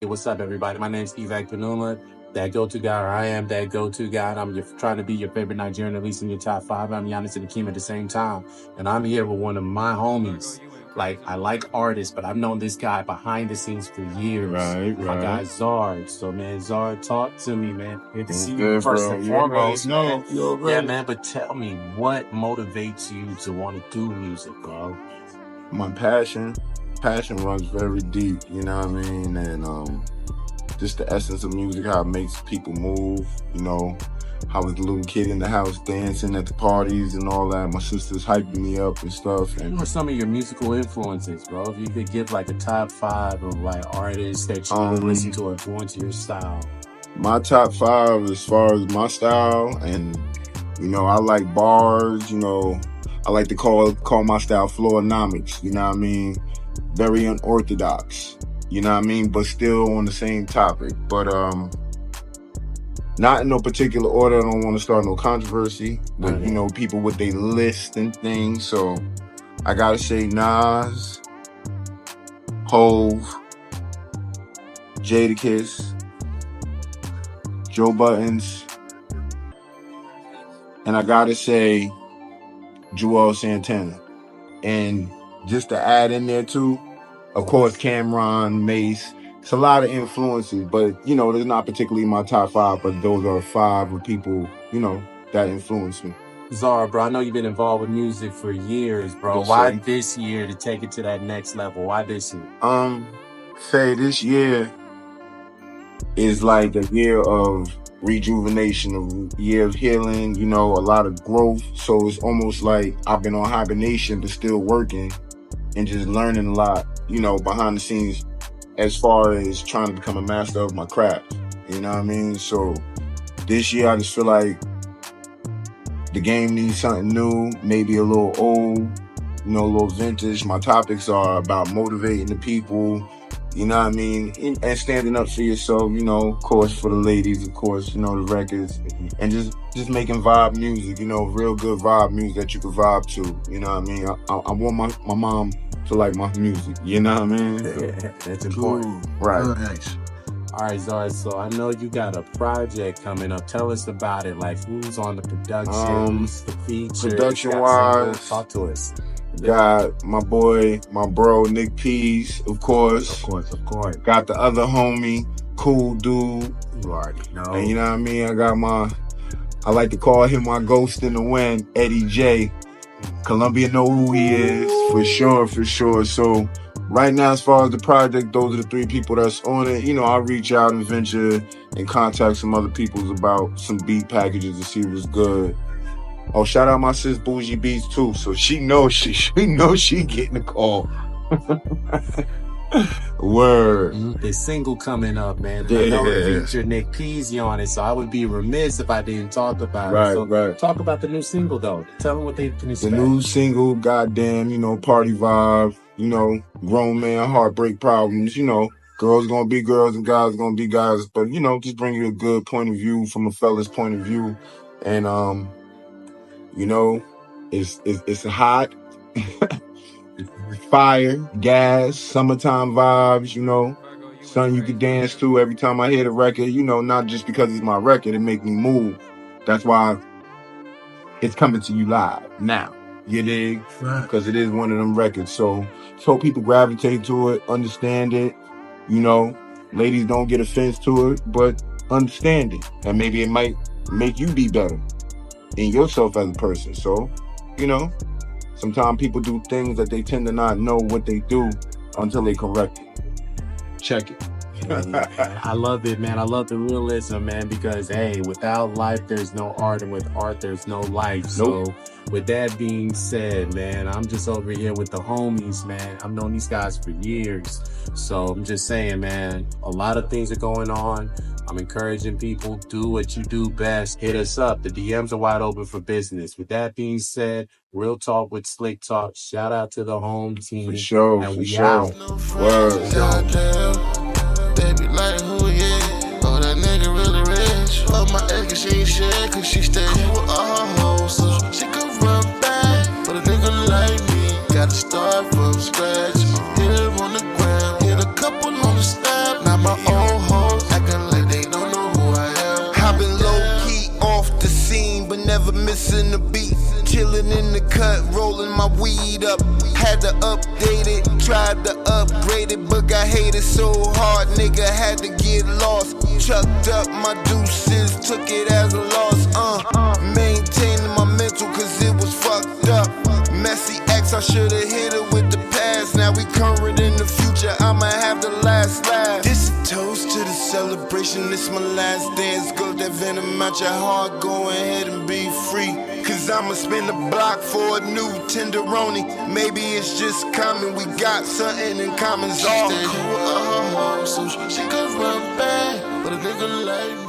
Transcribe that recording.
Hey, what's up, everybody? My name's Evak Panuma, that go-to guy, or I am that go-to guy, and trying to be your favorite Nigerian, at least in your top five. I'm Giannis and Akeem at the same time, and I'm here with one of my homies. Like, I like artists, but I've known this guy behind the scenes for years. My guy Zard. So, man, Zard, talk to me, man. Good to see you first and foremost, man. Yeah, man, but tell me, what motivates you to want to do music, bro? My passion runs very deep, you know what I mean? And just the essence of music, how it makes people move, you know, how as a little kid in the house dancing at the parties and all that. My sister's hyping me up and stuff. And what are some of your musical influences, bro? If you could give like a top five of like artists that you listen to influence your style. My top five as far as my style, and you know, I like bars, you know, I like to call my style floorenomics, you know what I mean? Very unorthodox, you know what I mean? But still on the same topic. But not in no particular order. I don't want to start no controversy with, you know, people with their list and things. So I gotta say Nas, Hove, Jadakiss, Joe Buttons, and I gotta say Joel Santana. And just to add in there too, of course, Cameron, Mace. It's a lot of influences, but you know, they're not particularly my top five, but those are five of people, you know, that influenced me. Zara, bro, I know you've been involved with music for years, bro. Yes, why sir. this year to take it to that next level? Why this year? Say this year is like a year of rejuvenation, a year of healing, you know, a lot of growth. So it's almost like I've been on hibernation, but still working and just learning a lot, you know, behind the scenes as far as trying to become a master of my craft. You know what I mean? So this year I just feel like the game needs something new, maybe a little old, you know, a little vintage. My topics are about motivating the people, you know what I mean? And standing up for yourself, you know, of course, for the ladies, of course, you know, the records. And just making vibe music, you know, real good vibe music that you can vibe to, you know what I mean? I want my mom to like my music, you know what I mean? Yeah, that's important. Right. Nice. All right, Zara, so I know you got a project coming up. Tell us about it. Like, who's on the production, who's the feature? Production-wise, talk to us. Got my boy, my bro, Nick Pease, of course. Of course. Got the other homie, Cool Dude. You already know. And you know what I mean? I got I like to call him my ghost in the wind, Eddie J. Columbia know who he is, for sure. So right now, as far as the project, those are the three people that's on it. You know, I'll reach out and venture and contact some other people about some beat packages to see what's good. Oh, shout out my sis Bougie Beats too. So she knows she getting a call. Word. The single coming up, man. Yeah. I know it featured Nick Peasy on it, so I would be remiss if I didn't talk about it. So Right. talk about the new single though. Tell them what they can expect. The new single, goddamn, you know, party vibe, you know, grown man, heartbreak problems, you know, girls gonna be girls and guys gonna be guys, but you know, just bring you a good point of view from a fella's point of view. And you know, it's hot, fire, gas, summertime vibes, you know, something you can dance to every time I hear the record, you know, not just because it's my record, it make me move. That's why it's coming to you live now. You dig? Right. Because it is one of them records. So hope people gravitate to it, understand it. You know, ladies don't get offense to it, but understand it. And maybe it might make you be better in yourself as a person. So, you know, sometimes people do things that they tend to not know what they do until they correct it. Check it. I love it, man. I love the realism, man, because hey, without life there's no art, and with art there's no life. Nope. So with that being said, man, I'm just over here with the homies, man. I've known these guys for years, so I'm just saying, man, a lot of things are going on. I'm encouraging people, do what you do best. Hit us up. The DMs are wide open for business. With that being said, Real Talk with Slick Talk. Shout out to the home team. For sure, and for we sure. out. Word. Baby, like who yeah? Oh, that nigga really rich. Fuck my ex, 'cause she ain't shit, 'cause she stay with all her hoes, so she could run back. But a nigga like me, gotta start from scratch. Hit it on the ground, hit a couple on the step. Not my own. beats in the beat. Chillin' in the cut, rolling my weed up. Had to update it, tried to upgrade it, but got hated so hard, nigga had to get lost. Chucked up my deuces, took it as a loss. Maintaining my mental cause it was fucked up. Messy ex, I should've hit her with the past. Now we current in the future, I'ma have the last laugh. This a toast to the celebration, this my last dance. Go that venom out your heart, go ahead and be free. Cause I'ma spin the block for a new tenderoni. Maybe it's just common, we got something in common. All cool, so she could run back, but a nigga like me.